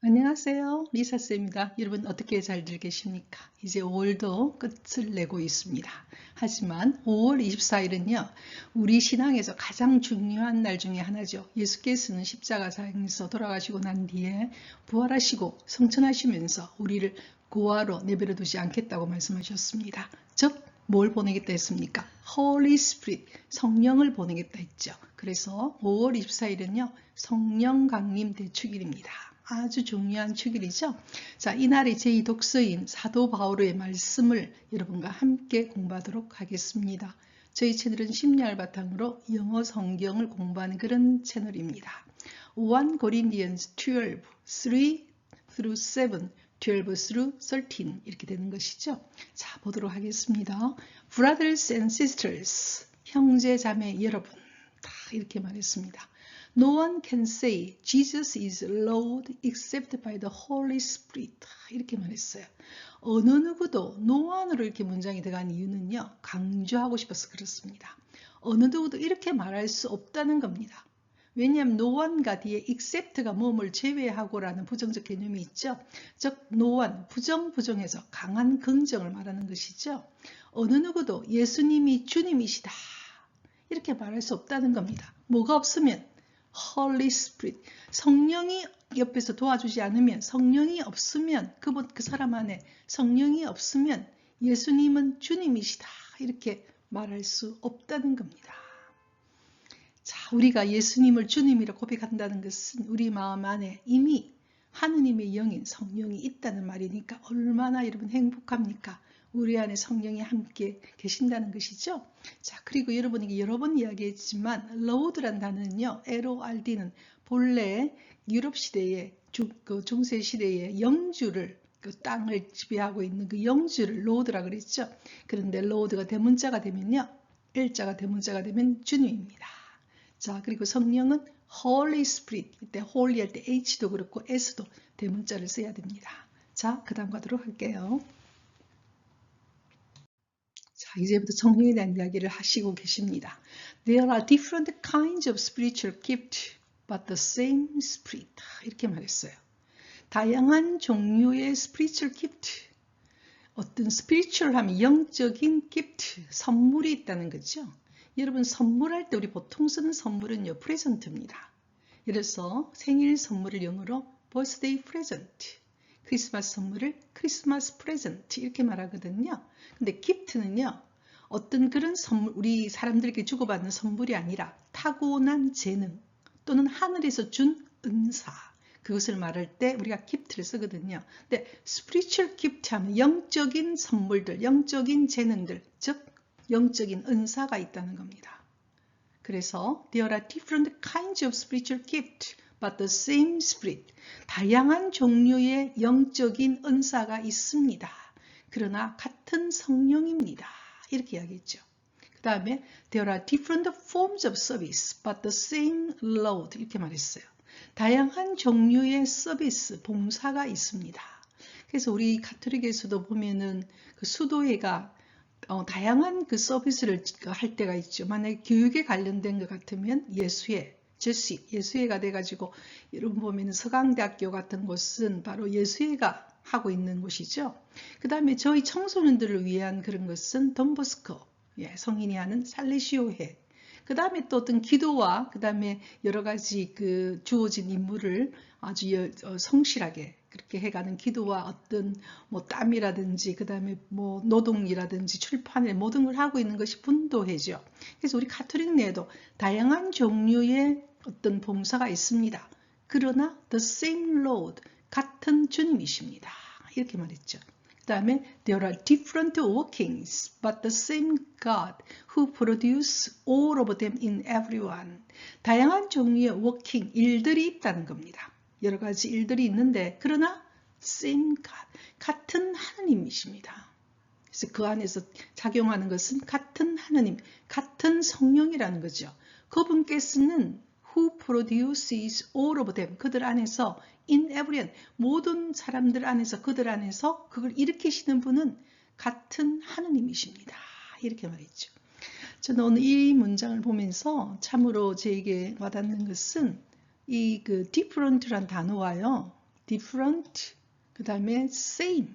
안녕하세요. 리사쌤입니다. 여러분 어떻게 잘들 계십니까? 이제 5월도 끝을 내고 있습니다. 하지만 5월 24일은요. 우리 신앙에서 가장 중요한 날 중에 하나죠. 예수께서는 십자가상에서 돌아가시고 난 뒤에 부활하시고 성천하시면서 우리를 고아로 내버려 두지 않겠다고 말씀하셨습니다. 즉 뭘 보내겠다 했습니까? Holy Spirit, 성령을 보내겠다 했죠. 그래서 5월 24일은요. 성령 강림 대축일입니다. 아주 중요한 축일이죠. 자, 이날의 제2독서인 사도 바오로의 말씀을 여러분과 함께 공부하도록 하겠습니다. 저희 채널은 심리학을 바탕으로 영어 성경을 공부하는 그런 채널입니다. 1 Corinthians 12, 3 through 7, 12 through 13 이렇게 되는 것이죠. 자, 보도록 하겠습니다. Brothers and sisters, 형제 자매 여러분, 다 이렇게 말했습니다. No one can say Jesus is Lord except by the Holy Spirit. 이렇게 말했어요. 어느 누구도 no one으로 이렇게 문장이 들어간 이유는요. 강조하고 싶어서 그렇습니다. 어느 누구도 이렇게 말할 수 없다는 겁니다. 왜냐하면 no one가 뒤에 except가 뭐뭘 제외하고라는 부정적 개념이 있죠. 즉 no one, 부정해서 강한 긍정을 말하는 것이죠. 어느 누구도 예수님이 주님이시다. 이렇게 말할 수 없다는 겁니다. 뭐가 없으면 Holy Spirit, 성령이 옆에서 도와주지 않으면, 성령이 없으면, 그 사람 안에 성령이 없으면 예수님은 주님이시다. 이렇게 말할 수 없다는 겁니다. 자, 우리가 예수님을 주님이라 고백한다는 것은 우리 마음 안에 이미 하느님의 영인 성령이 있다는 말이니까 얼마나 여러분 행복합니까? 우리 안에 성령이 함께 계신다는 것이죠. 자, 그리고 여러분에게 여러 번 이야기했지만 Lord란 단어는요. LORD는 본래 유럽 시대에 중세 시대에 영주를 그 땅을 지배하고 있는 그 영주를 Lord라 그랬죠. 그런데 Lord가 대문자가 되면요. L자가 대문자가 되면 주님입니다. 자, 그리고 성령은 Holy Spirit, 이때 Holy 할 때 H도 그렇고 S도 대문자를 써야 됩니다. 자, 그 다음 가도록 할게요. 자, 이제부터 성령에 대한 이야기를 하시고 계십니다. There are different kinds of spiritual gift, but the same Spirit. 이렇게 말했어요. 다양한 종류의 spiritual gift. 어떤 spiritual 하면 영적인 gift, 선물이 있다는 거죠. 여러분 선물할 때 우리 보통 쓰는 선물은요. 프레젠트입니다. 예를 들어서 생일 선물을 영어로 birthday present, 크리스마스 선물을 크리스마스 프레젠트 이렇게 말하거든요. 근데 기프트는요. 어떤 그런 선물, 우리 사람들에게 주고받는 선물이 아니라 타고난 재능 또는 하늘에서 준 은사, 그것을 말할 때 우리가 기프트를 쓰거든요. 근데 spiritual gift 하면 영적인 선물들, 영적인 재능들, 즉 영적인 은사가 있다는 겁니다. 그래서 there are different kinds of spiritual gift, but the same Spirit. 다양한 종류의 영적인 은사가 있습니다. 그러나 같은 성령입니다. 이렇게 이야기했죠. 그 다음에 there are different forms of service, but the same Lord. 이렇게 말했어요. 다양한 종류의 서비스, 봉사가 있습니다. 그래서 우리 가톨릭에서도 보면은 그 수도회가 다양한 그 서비스를 할 때가 있죠. 만약에 교육에 관련된 것 같으면 예수회, 예수회가 돼가지고 여러분 보면 서강대학교 같은 곳은 바로 예수회가 하고 있는 곳이죠. 그 다음에 저희 청소년들을 위한 그런 것은 돈보스코, 성인이 하는 살레시오회. 그 다음에 또 어떤 기도와 그 다음에 여러 가지 그 주어진 임무를 아주 성실하게 그렇게 해가는 기도와 어떤 뭐 땀이라든지 그 다음에 뭐 노동이라든지 출판을 모든 걸 하고 있는 것이 분도회죠. 그래서 우리 가톨릭 내에도 다양한 종류의 어떤 봉사가 있습니다. 그러나 the same Lord, 같은 주님이십니다. 이렇게 말했죠. 그 다음에 there are different workings, but the same God who produce all of them in everyone. 다양한 종류의 working, 일들이 있다는 겁니다. 여러 가지 일들이 있는데 그러나 same God, 같은 하느님이십니다. 그래서 그 안에서 작용하는 것은 같은 하느님, 같은 성령이라는 거죠. 그분께서는 who produces all of them, 그들 안에서 in everyone, 모든 사람들 안에서 그들 안에서 그걸 일으키시는 분은 같은 하느님이십니다. 이렇게 말했죠. 저는 오늘 이 문장을 보면서 참으로 제게 와닿는 것은 이 그 different란 단어와요. different, 그 다음에 same.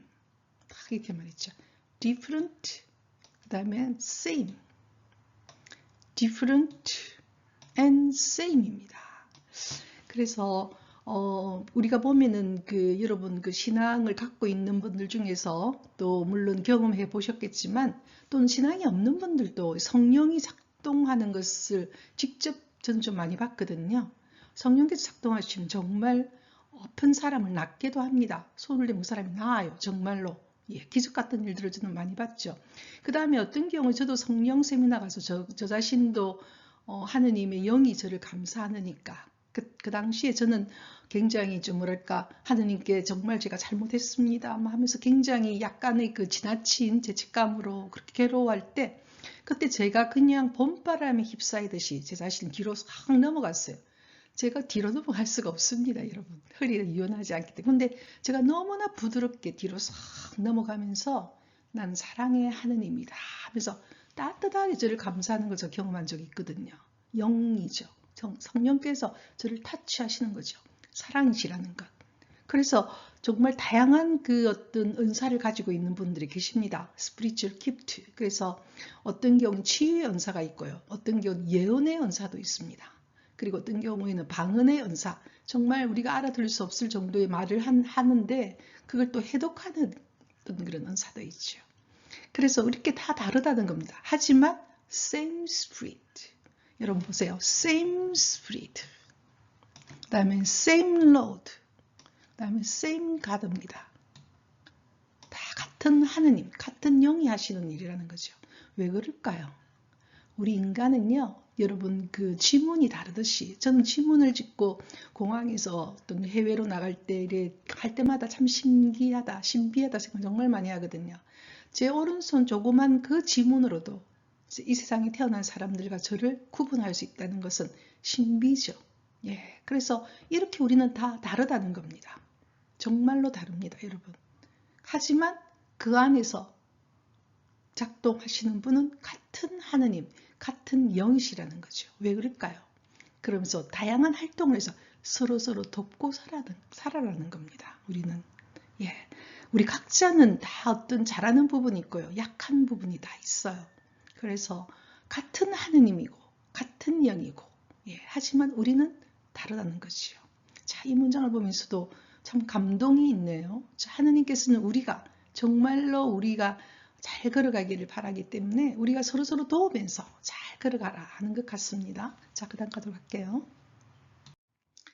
딱 이렇게 말했죠. different, 그 다음에 same. different and same입니다. 그래서 우리가 보면은 여러분 신앙을 갖고 있는 분들 중에서 또 물론 경험해 보셨겠지만 또는 신앙이 없는 분들도 성령이 작동하는 것을 직접 저는 좀 많이 봤거든요. 성령께서 작동하시면 정말 아픈 사람을 낫기도 합니다. 손을 대면 그 사람이 나아요. 정말로. 예, 기적 같은 일들을 저는 많이 봤죠. 그 다음에 어떤 경우 저도 성령 세미나 가서 저 자신도 하느님의 영이 저를 감사하니까 그 당시에 저는 굉장히 좀 뭐랄까 하느님께 정말 제가 잘못했습니다 하면서 굉장히 약간의 지나친 죄책감으로 그렇게 괴로워할 때 그때 제가 그냥 봄바람에 휩싸이듯이 제 자신 뒤로 확 넘어갔어요. 제가 뒤로 넘어갈 수가 없습니다, 여러분. 허리가 유연하지 않기 때문에. 근데 제가 너무나 부드럽게 뒤로 싹 넘어가면서 난 사랑의 하느님이다 하면서 따뜻하게 저를 감사하는 걸 저 경험한 적이 있거든요. 영이죠. 성령께서 저를 타치하시는 거죠. 사랑이시라는 것. 그래서 정말 다양한 어떤 은사를 가지고 있는 분들이 계십니다. spiritual gift. 그래서 어떤 경우는 치유의 은사가 있고요. 어떤 경우는 예언의 은사도 있습니다. 그리고 어떤 경우에는 방언의 은사. 정말 우리가 알아들을 수 없을 정도의 말을 하는데 그걸 또 해독하는 어떤 그런 은사도 있죠. 그래서 이렇게 다 다르다는 겁니다. 하지만 same spirit. 여러분 보세요. same spirit. 그 다음에 same Lord. 그 다음에 same God입니다. 다 같은 하느님, 같은 영이 하시는 일이라는 거죠. 왜 그럴까요? 우리 인간은요, 여러분 지문이 다르듯이 저는 지문을 짓고 공항에서 어떤 해외로 나갈 때 이래 할 때마다 참 신기하다, 신비하다 생각 정말 많이 하거든요. 제 오른손 조그만 그 지문으로도 이 세상에 태어난 사람들과 저를 구분할 수 있다는 것은 신비죠. 예, 그래서 이렇게 우리는 다 다르다는 겁니다. 정말로 다릅니다, 여러분. 하지만 그 안에서 작동하시는 분은 같은 하느님, 같은 영이시라는 거죠. 왜 그럴까요? 그러면서 다양한 활동을 해서 서로서로 돕고 살아라는 겁니다. 우리는. 예, 우리 각자는 다 어떤 잘하는 부분이 있고요. 약한 부분이 다 있어요. 그래서 같은 하느님이고 같은 영이고 예, 하지만 우리는 다르다는 거지요. 자, 이 문장을 보면서도 참 감동이 있네요. 자, 하느님께서는 정말로 우리가 잘 걸어가기를 바라기 때문에 우리가 서로서로 도우면서 잘 걸어가라 하는 것 같습니다. 자, 그 다음 가도록 할게요.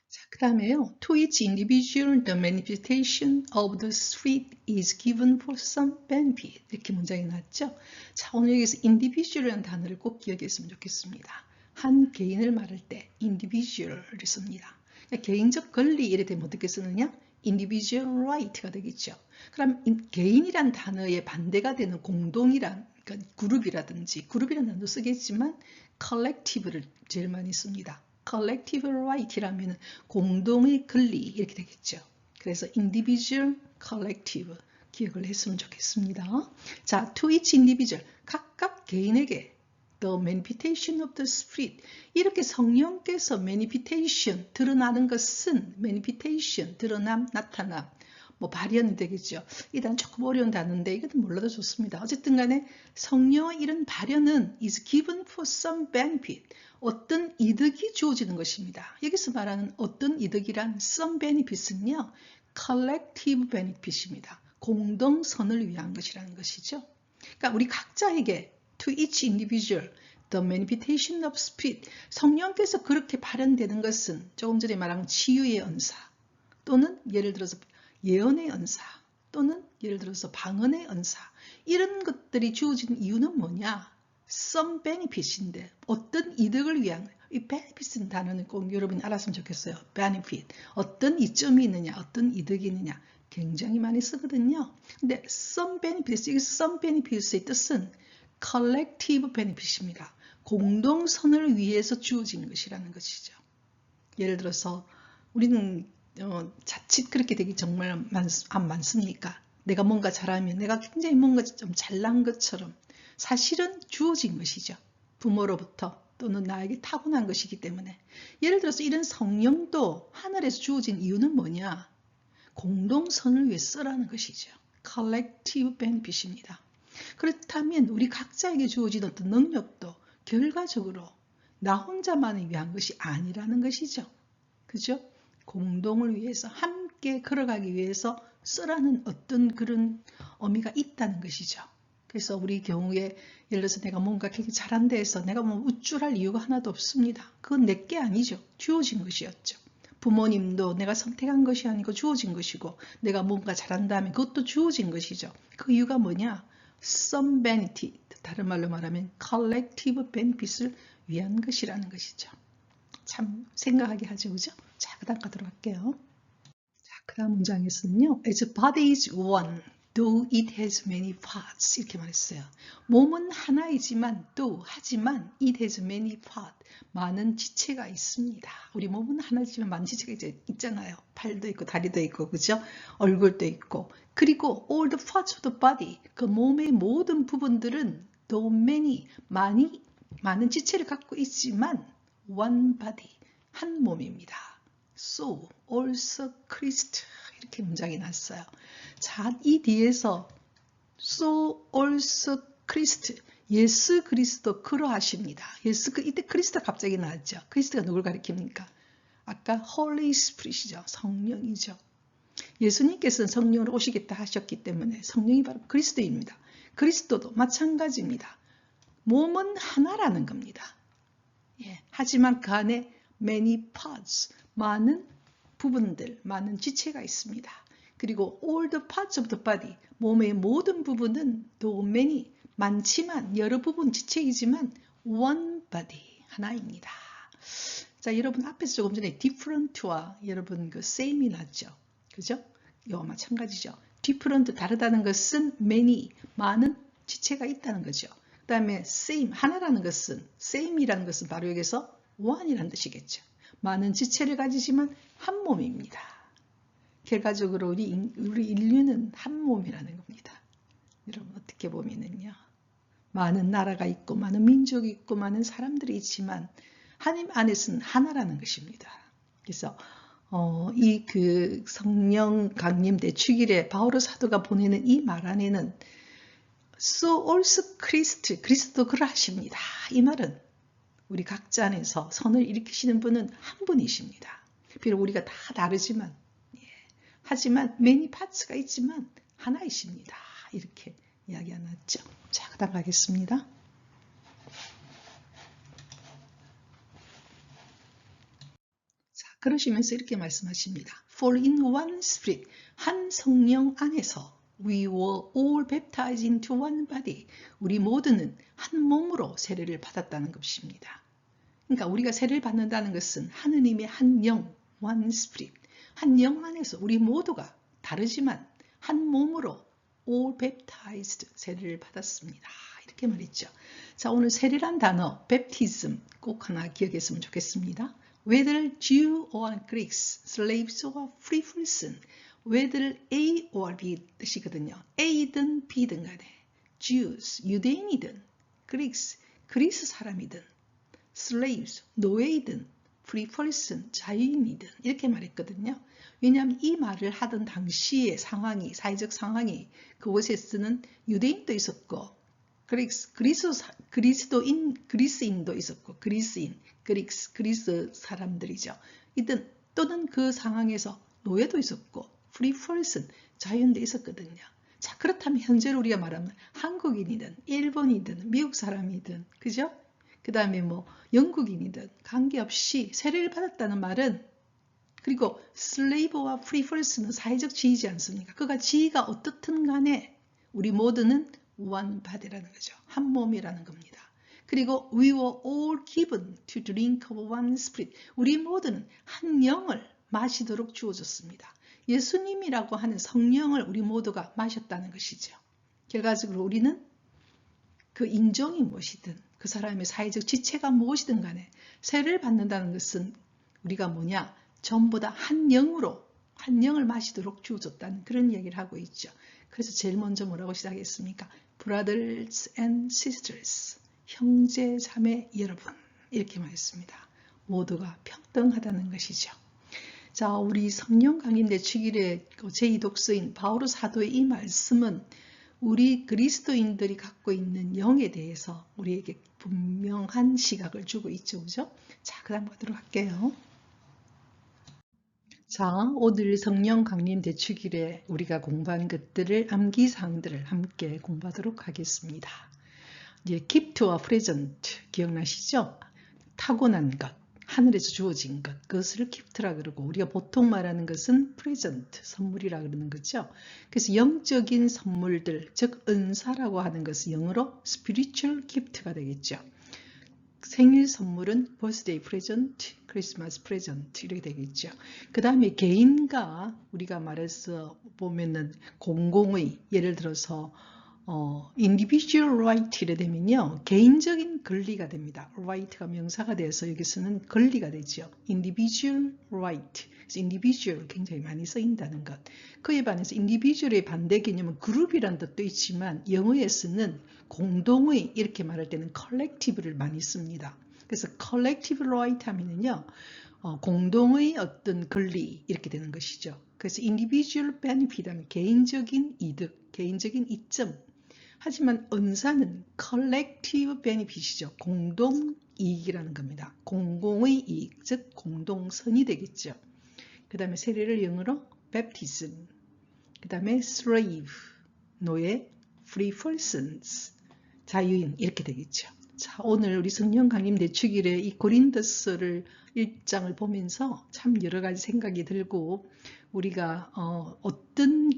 자, 그 다음에요. To each individual, the manifestation of the Spirit is given for some benefit. 이렇게 문장이 나왔죠. 자, 오늘 여기서 individual이라는 단어를 꼭 기억했으면 좋겠습니다. 한 개인을 말할 때 individual을 씁니다. 개인적 권리 이래 되면 어떻게 쓰느냐? individual right가 되겠죠. 그럼 개인이란 단어의 반대가 되는 공동이란 그러니까 그룹이라는 단어도 쓰겠지만 collective를 제일 많이 씁니다. collective right이라면 공동의 권리 이렇게 되겠죠. 그래서 individual, collective 기억을 했으면 좋겠습니다. 자, to each individual 각각 개인에게 the manifestation of the Spirit 이렇게 성령께서 manifestation 드러나는 것은 manifestation 드러남, 나타남 뭐 발현이 되겠죠. 이 단어 조금 어려운 단어인데 이것도 몰라도 좋습니다. 어쨌든 간에 성령의 이런 발현은 is given for some benefit 어떤 이득이 주어지는 것입니다. 여기서 말하는 어떤 이득이란 some benefits는요. collective benefit입니다. 공동선을 위한 것이라는 것이죠. 그러니까 우리 각자에게 to each individual the manifestation of spirit 성령께서 그렇게 발현되는 것은 조금 전에 말한 치유의 은사 또는 예를 들어서 예언의 은사 또는 예를 들어서 방언의 은사 이런 것들이 주어지는 이유는 뭐냐? some benefit인데 어떤 이득을 위한 이 benefit은 단어는 꼭 여러분이 알았으면 좋겠어요. benefit 어떤 이점이 있느냐 어떤 이득이 있느냐 굉장히 많이 쓰거든요. 근데 some benefits 여기서 some benefits의 뜻은 collective benefit입니다. 공동선을 위해서 주어진 것이라는 것이죠. 예를 들어서 우리는 자칫 그렇게 되기 정말 많습니까? 내가 뭔가 잘하면 내가 굉장히 뭔가 좀 잘난 것처럼 사실은 주어진 것이죠. 부모로부터 또는 나에게 타고난 것이기 때문에 예를 들어서 이런 성령도 하늘에서 주어진 이유는 뭐냐? 공동선을 위해 쓰라는 것이죠. collective benefit입니다. 그렇다면 우리 각자에게 주어진 어떤 능력도 결과적으로 나 혼자만을 위한 것이 아니라는 것이죠. 그죠? 공동을 위해서 함께 걸어가기 위해서 쓰라는 어떤 그런 의미가 있다는 것이죠. 그래서 우리 경우에 예를 들어서 내가 뭔가 굉장히 잘한다 해서 내가 뭐 우쭐할 이유가 하나도 없습니다. 그건 내게 아니죠. 주어진 것이었죠. 부모님도 내가 선택한 것이 아니고 주어진 것이고 내가 뭔가 잘한다 하면 그것도 주어진 것이죠. 그 이유가 뭐냐? some benefit, 다른 말로 말하면 collective benefit을 위한 것이라는 것이죠. 참 생각하게 하죠. 그죠? 자, 그 다음 가도록 할게요. 자, 그 다음 문장에서는요. As body is one, though it has many parts. 이렇게 말했어요. 몸은 하나이지만 하지만 it has many parts. 많은 지체가 있습니다. 우리 몸은 하나지만 많은 지체가 있잖아요. 팔도 있고 다리도 있고 그죠? 얼굴도 있고 그리고 all the parts of the body. 그 몸의 모든 부분들은 though many, 많은 지체를 갖고 있지만 one body, 한 몸입니다. So also Christ 이렇게 문장이 났어요. 자, 이 뒤에서 so also Christ 예수 그리스도 그러하십니다. 이때 그리스도 갑자기 나왔죠. 그리스도가 누굴 가리킵니까? 아까 Holy Spirit이죠. 성령이죠. 예수님께서는 성령으로 오시겠다 하셨기 때문에 성령이 바로 그리스도입니다. 그리스도도 마찬가지입니다. 몸은 하나라는 겁니다. 예, 하지만 그 안에 many parts, 많은 부분들, 많은 지체가 있습니다. 그리고 all the parts of the body, 몸의 모든 부분은 though many, 많지만 여러 부분 지체이지만 one body, 하나입니다. 자, 여러분 앞에서 조금 전에 different와 여러분 그 same이 났죠. 그죠? 이와 마찬가지죠. different, 다르다는 것은 many, 많은 지체가 있다는 거죠. 그 다음에 same, 하나라는 것은 same이라는 것은 바로 여기서 one이라는 뜻이겠죠. 많은 지체를 가지지만 한 몸입니다. 결과적으로 우리 인류는 한 몸이라는 겁니다. 여러분 어떻게 보면은요. 많은 나라가 있고 많은 민족이 있고 많은 사람들이 있지만 하나님 안에서는 하나라는 것입니다. 그래서 이 그 성령 강림 대축일에 바오로 사도가 보내는 이 말 안에는 So also Christ, 그리스도 그러하십니다. 이 말은 우리 각자 안에서 선을 일으키시는 분은 한 분이십니다. 비록 우리가 다 다르지만 하지만 many parts가 있지만 하나이십니다. 이렇게 이야기가 났죠. 자, 그 다음 가겠습니다. 자, 그러시면서 이렇게 말씀하십니다. For in one spirit, 한 성령 안에서 we were all baptized into one body. 우리 모두는 한 몸으로 세례를 받았다는 것입니다. 그러니까 우리가 세례를 받는다는 것은 하느님의 한 영, one spirit, 한 영 안에서 우리 모두가 다르지만 한 몸으로 all baptized, 세례를 받았습니다. 이렇게 말했죠. 자, 오늘 세례란 단어, baptism 꼭 하나 기억했으면 좋겠습니다. Whether Jew or Greeks, slaves or free person, whether A or B 뜻이거든요. A든 B든 간에 Jews, 유대인이든 Greeks, 그리스 사람이든 slaves, 노예이든 free person, 자유인이든 이렇게 말했거든요. 왜냐하면 이 말을 하던 당시의 상황이, 사회적 상황이 그곳에 쓰는 유대인도 있었고 그리스인도 있었고 그리스인, 그리스 사람들이죠. 이든 또는 그 상황에서 노예도 있었고 free person, 자유인도 있었거든요. 자, 그렇다면 현재로 우리가 말하면 한국인이든 일본이든 미국 사람이든 그죠? 그 다음에 뭐 영국인이든 관계없이 세례를 받았다는 말은 그리고 slave와 free person은 사회적 지위지 않습니까? 그가 지위가 어떻든 간에 우리 모두는 one body라는 거죠. 한 몸이라는 겁니다. 그리고 we were all given to drink of one spirit. 우리 모두는 한 영을 마시도록 주어졌습니다. 예수님이라고 하는 성령을 우리 모두가 마셨다는 것이죠. 결과적으로 우리는 그 인종이 무엇이든 그 사람의 사회적 지체가 무엇이든 간에 세례를 받는다는 것은 우리가 뭐냐? 전부 다 한 영으로 한 영을 마시도록 주어졌다는 그런 얘기를 하고 있죠. 그래서 제일 먼저 뭐라고 시작했습니까? Brothers and sisters, 형제 자매 여러분 이렇게 말했습니다. 모두가 평등하다는 것이죠. 자, 우리 성령 강림 대축일의 제2독서인 바오로 사도의 이 말씀은 우리 그리스도인들이 갖고 있는 영에 대해서 우리에게 분명한 시각을 주고 있죠. 그죠? 자, 그 다음 보도록 할게요. 자, 오늘 성령 강림 대축일에 우리가 공부한 것들을 암기사항들을 함께 공부하도록 하겠습니다. 이제 gift와 present 기억나시죠? 타고난 것, 하늘에서 주어진 것, 그것을 gift라 그러고 우리가 보통 말하는 것은 present, 선물이라 그러는 거죠. 그래서 영적인 선물들, 즉 은사라고 하는 것은 영어로 spiritual gift가 되겠죠. 생일 선물은 birthday present, 크리스마스 present 이렇게 되겠죠. 그 다음에 개인과 우리가 말해서 보면은 공공의, 예를 들어서 individual right이래 되면요, 개인적인 권리가 됩니다. right가 명사가 돼서 여기서는 권리가 되죠. individual right. 그래서 individual 굉장히 많이 쓰인다는 것. 그에 반해서 individual의 반대 개념은 그룹이란 뜻도 있지만 영어에서는 공동의 이렇게 말할 때는 collective를 많이 씁니다. 그래서 collective right 하면은요, 공동의 어떤 권리 이렇게 되는 것이죠. 그래서 individual benefit 하면 개인적인 이득, 개인적인 이점. 하지만 은사는 collective benefit이죠. 공동 이익이라는 겁니다. 공공의 이익, 즉 공동선이 되겠죠. 그 다음에 세례를 영어로 baptism, 그 다음에 slave, 노예, free persons, 자유인 이렇게 되겠죠. 자, 오늘 우리 성령 강림 대축일에 이 고린도서를 1장을 보면서 참 여러 가지 생각이 들고 우리가 어떤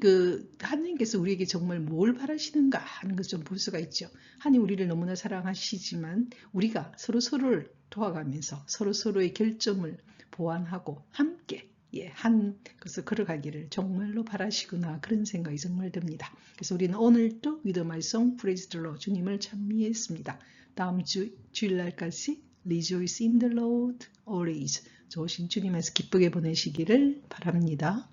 하나님께서 우리에게 정말 뭘 바라시는가 하는 것을 좀 볼 수가 있죠. 하나님 우리를 너무나 사랑하시지만 우리가 서로서로를 도와가면서 서로서로의 결점을 보완하고 함께 한 것을 걸어가기를 정말로 바라시구나, 그런 생각이 정말 듭니다. 그래서 우리는 오늘도 With My Song Praise the Lord 주님을 찬미했습니다. 다음 주일날까지 Rejoice in the Lord always, 좋으신 주님에서 기쁘게 보내시기를 바랍니다.